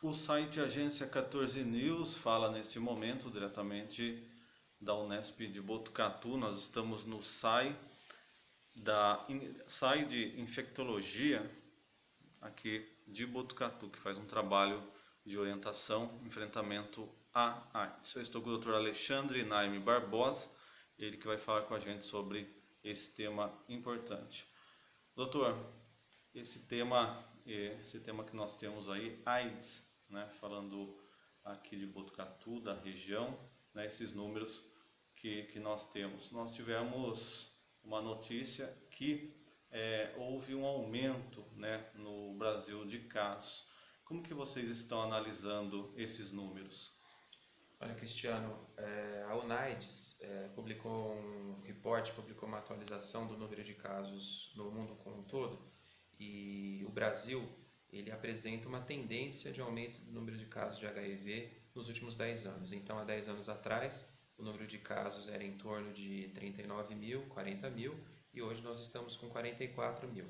O site Agência 14 News fala nesse momento diretamente da Unesp de Botucatu. Nós estamos no SAI de Infectologia aqui de Botucatu, que faz um trabalho de orientação, enfrentamento à AIDS. Eu estou com o Dr. Alexandre Naime Barbosa, ele que vai falar com a gente sobre esse tema importante. Doutor, esse tema que nós temos aí, AIDS, né, falando aqui de Botucatu, da região, né, esses números que nós temos. Nós tivemos uma notícia que houve um aumento, né, no Brasil de casos. Como que vocês estão analisando esses números? Olha, Cristiano, a UNAIDS publicou um reporte, publicou uma atualização do número de casos no mundo como um todo, e o Brasil ele apresenta uma tendência de aumento do número de casos de HIV nos últimos 10 anos. Então, há 10 anos atrás, o número de casos era em torno de 39 mil, 40 mil, e hoje nós estamos com 44 mil.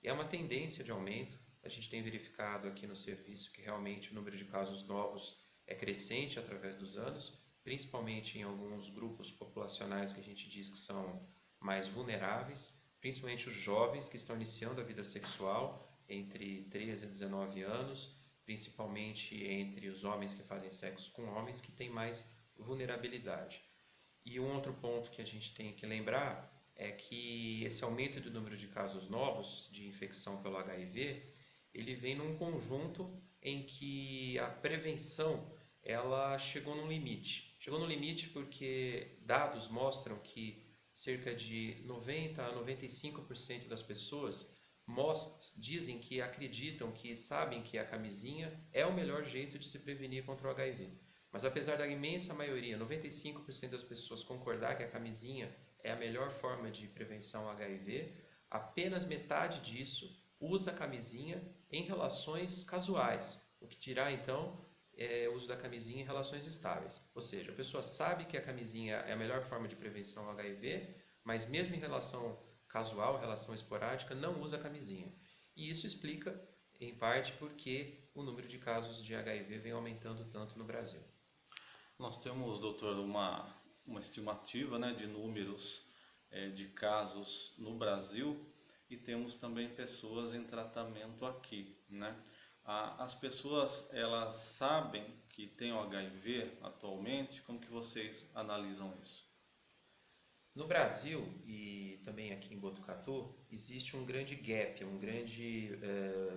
E é uma tendência de aumento. A gente tem verificado aqui no serviço que realmente o número de casos novos é crescente através dos anos, principalmente em alguns grupos populacionais que a gente diz que são mais vulneráveis, principalmente os jovens que estão iniciando a vida sexual entre 13 a 19 anos, principalmente entre os homens que fazem sexo com homens que têm mais vulnerabilidade. E um outro ponto que a gente tem que lembrar é que esse aumento do número de casos novos de infecção pelo HIV, ele vem num conjunto em que a prevenção ela chegou no limite. Chegou no limite porque dados mostram que cerca de 90 a 95% das pessoas dizem que acreditam, que sabem que a camisinha é o melhor jeito de se prevenir contra o HIV. Mas apesar da imensa maioria, 95% das pessoas concordar que a camisinha é a melhor forma de prevenção ao HIV, apenas metade disso usa a camisinha em relações casuais, o que dirá então o uso da camisinha em relações estáveis. Ou seja, a pessoa sabe que a camisinha é a melhor forma de prevenção ao HIV, mas mesmo em relação casual, relação esporádica, não usa a camisinha. E isso explica, em parte, porque o número de casos de HIV vem aumentando tanto no Brasil. Nós temos, doutor, uma estimativa, né, de números de casos no Brasil e temos também pessoas em tratamento aqui, né? As pessoas, elas sabem que tem o HIV atualmente? Como que vocês analisam isso? No Brasil e também aqui em Botucatu, existe um grande gap, um grande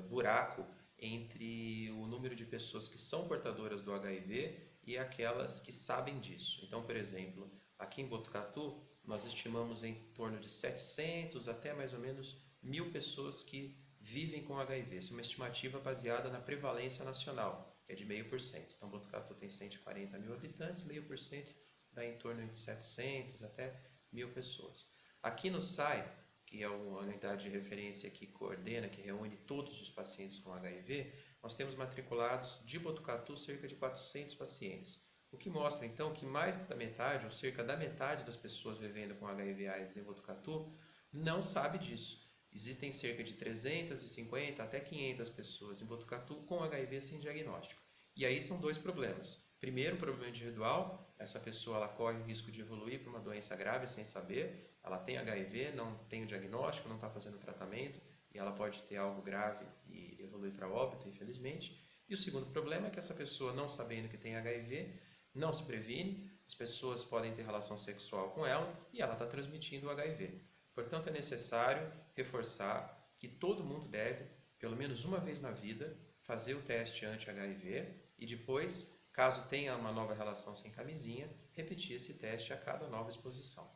buraco entre o número de pessoas que são portadoras do HIV e aquelas que sabem disso. Então, por exemplo, aqui em Botucatu, nós estimamos em torno de 700 até mais ou menos 1.000 pessoas que vivem com HIV. Essa é uma estimativa baseada na prevalência nacional, que é de 0,5%. Então, Botucatu tem 140 mil habitantes, 0,5% dá em torno de 700 até 1.000 pessoas. Aqui no SAI, que é uma unidade de referência que coordena, que reúne todos os pacientes com HIV, nós temos matriculados de Botucatu cerca de 400 pacientes. O que mostra então que mais da metade, ou cerca da metade das pessoas vivendo com HIV/AIDS em Botucatu não sabe disso. Existem cerca de 350 até 500 pessoas em Botucatu com HIV sem diagnóstico. E aí são dois problemas. Primeiro, o problema individual, essa pessoa ela corre o risco de evoluir para uma doença grave sem saber, ela tem HIV, não tem o diagnóstico, não está fazendo tratamento, e ela pode ter algo grave e evoluir para óbito, infelizmente. E o segundo problema é que essa pessoa, não sabendo que tem HIV, não se previne, as pessoas podem ter relação sexual com ela e ela está transmitindo o HIV. Portanto, é necessário reforçar que todo mundo deve, pelo menos uma vez na vida, fazer o teste anti-HIV e depois, caso tenha uma nova relação sem camisinha, repetir esse teste a cada nova exposição.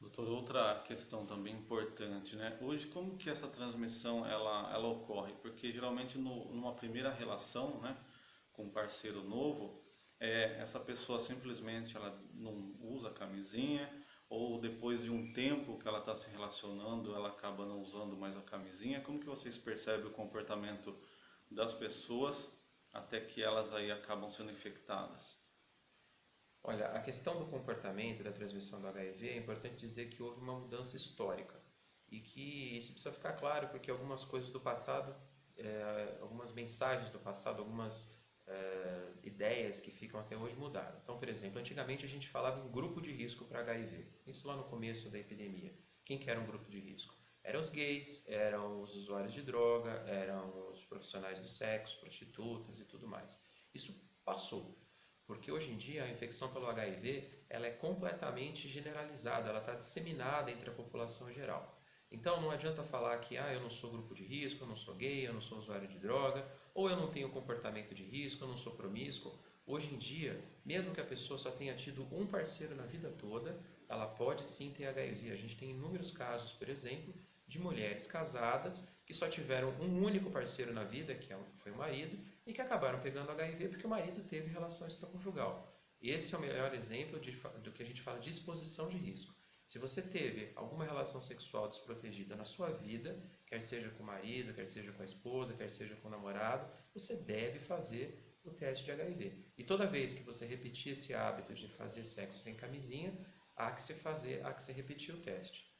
Doutor, outra questão também importante, né? Hoje, como que essa transmissão ela ocorre? Porque geralmente numa primeira relação, né, com um parceiro novo, essa pessoa simplesmente ela não usa a camisinha, ou depois de um tempo que ela está se relacionando, ela acaba não usando mais a camisinha. Como que vocês percebem o comportamento das pessoas até que elas aí acabam sendo infectadas? Olha, a questão do comportamento e da transmissão do HIV é importante dizer que houve uma mudança histórica e que isso precisa ficar claro porque algumas coisas do passado, algumas algumas mensagens do passado, algumas ideias que ficam até hoje mudaram. Então, por exemplo, antigamente a gente falava em grupo de risco para HIV. Isso lá no começo da epidemia. Quem que era um grupo de risco? Eram os gays, eram os usuários de droga, eram os profissionais do sexo, prostitutas e tudo mais. Isso passou, porque hoje em dia a infecção pelo HIV ela é completamente generalizada, ela está disseminada entre a população geral. Então não adianta falar que eu não sou grupo de risco, eu não sou gay, eu não sou usuário de droga, ou eu não tenho comportamento de risco, eu não sou promíscuo. Hoje em dia, mesmo que a pessoa só tenha tido um parceiro na vida toda, ela pode sim ter HIV. A gente tem inúmeros casos, por exemplo, de mulheres casadas que só tiveram um único parceiro na vida, que foi o marido, e que acabaram pegando HIV porque o marido teve relação extraconjugal. Esse é o melhor exemplo do que a gente fala de exposição de risco. Se você teve alguma relação sexual desprotegida na sua vida, quer seja com o marido, quer seja com a esposa, quer seja com o namorado, você deve fazer o teste de HIV. E toda vez que você repetir esse hábito de fazer sexo sem camisinha, há que se repetir o teste.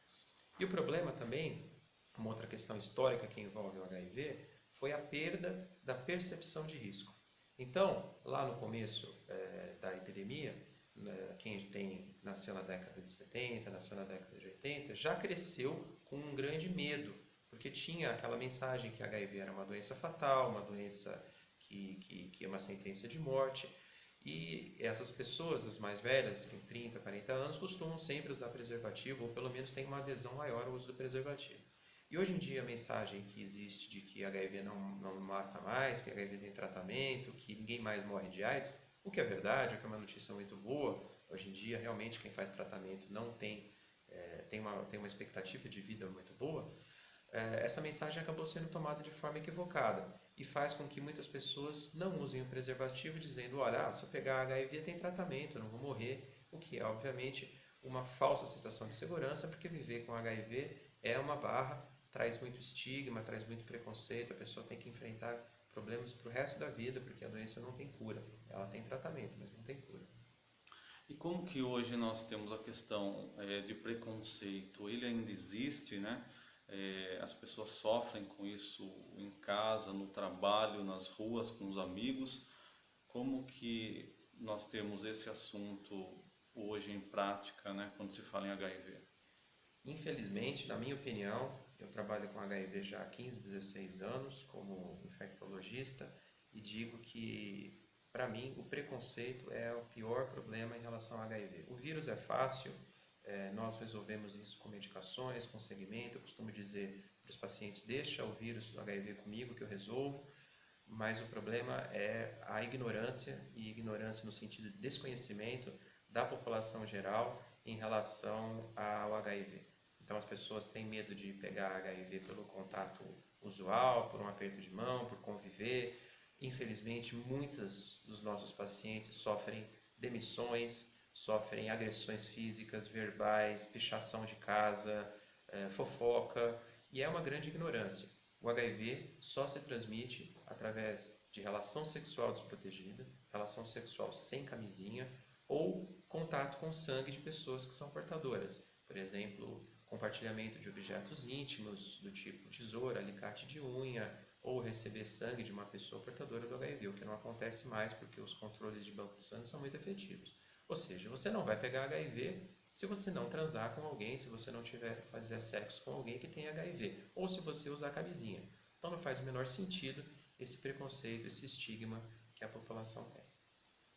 E o problema também, uma outra questão histórica que envolve o HIV, foi a perda da percepção de risco. Então, lá no começo da epidemia, quem nasceu na década de 70, nasceu na década de 80, já cresceu com um grande medo, porque tinha aquela mensagem que HIV era uma doença fatal, uma doença que é uma sentença de morte, e essas pessoas, as mais velhas, com 30, 40 anos, costumam sempre usar preservativo, ou pelo menos têm uma adesão maior ao uso do preservativo. E hoje em dia a mensagem que existe de que HIV não mata mais, que HIV tem tratamento, que ninguém mais morre de AIDS, o que é verdade, o que é uma notícia muito boa. Hoje em dia realmente quem faz tratamento não tem uma expectativa de vida muito boa. Essa mensagem acabou sendo tomada de forma equivocada e faz com que muitas pessoas não usem o preservativo dizendo, olha, se eu pegar HIV tem tratamento, eu não vou morrer, o que é obviamente uma falsa sensação de segurança, porque viver com HIV é uma barra, traz muito estigma, traz muito preconceito, a pessoa tem que enfrentar problemas para o resto da vida, porque a doença não tem cura, ela tem tratamento, mas não tem cura. E como que hoje nós temos a questão de preconceito? Ele ainda existe, né? As pessoas sofrem com isso em casa, no trabalho, nas ruas, com os amigos. Como que nós temos esse assunto hoje em prática, né, quando se fala em HIV? Infelizmente, na minha opinião, eu trabalho com HIV já há 15, 16 anos como infectologista e digo que, para mim, o preconceito é o pior problema em relação ao HIV. O vírus é fácil, nós resolvemos isso com medicações, com segmento. Eu costumo dizer para os pacientes, deixa o vírus do HIV comigo que eu resolvo, mas o problema é a ignorância, e ignorância no sentido de desconhecimento da população geral em relação ao HIV. Então as pessoas têm medo de pegar HIV pelo contato usual, por um aperto de mão, por conviver. Infelizmente, muitos dos nossos pacientes sofrem demissões, sofrem agressões físicas, verbais, pichação de casa, fofoca, e é uma grande ignorância. O HIV só se transmite através de relação sexual desprotegida, relação sexual sem camisinha ou contato com sangue de pessoas que são portadoras. Por exemplo, compartilhamento de objetos íntimos do tipo tesoura, alicate de unha, ou receber sangue de uma pessoa portadora do HIV, o que não acontece mais porque os controles de banco de sangue são muito efetivos. Ou seja, você não vai pegar HIV se você não transar com alguém, se você não fazer sexo com alguém que tem HIV, ou se você usar camisinha. Então não faz o menor sentido esse preconceito, esse estigma que a população tem.